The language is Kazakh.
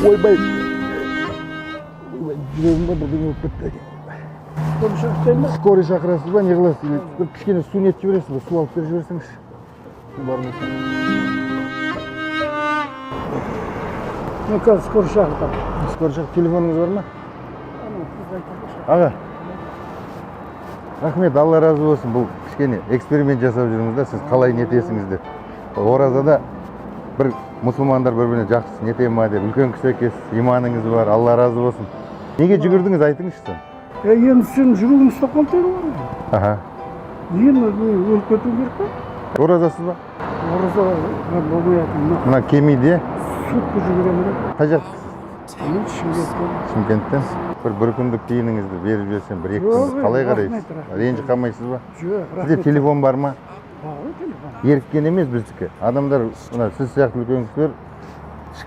ойбай жүрегімде бірдеңе болып кетті. Скорый шақырасыз ба, не қыласыз? Бір кішкене су нетіп жібересіз ба, су алып беріп жіберсеңізші. Су бармаса. Мен қазір скорый шақыртамын. Скорый шақыр, телефоныңыз бар ма? Аға. Рахмет, Алла разы болсын. Бұл кішкене эксперимент жасап жүрміз да, сіз қалай нетесіңіз деп. Оразада бір мұсылмандар бір-біріне жақсы нете ма деп, үлкен кісі екенсіз, иманыңыз бар, Алла разы болсын. Неге жүгірдіңіз, айтыңызшы. Енді сен жүрегің ұстап қалды ғой. Аха. Енді өліп кету керек па? Оразасыз ба? Ораза болмайтын. Мына кемейде Сутка жүгіремін. қай жақтысыз? Мен Шымкенттен. Шымкенттен. Бір күндік тиыныңызды беріп жіберсем, бір екі күндік қалай қарайсыз? Ренжіп қалмайсыз ба? Жоқ, Сізде телефон бар ма? Бар телефон. Еріккен емес біздікі. Адамдар, мына сіз сияқты үлкен кісілер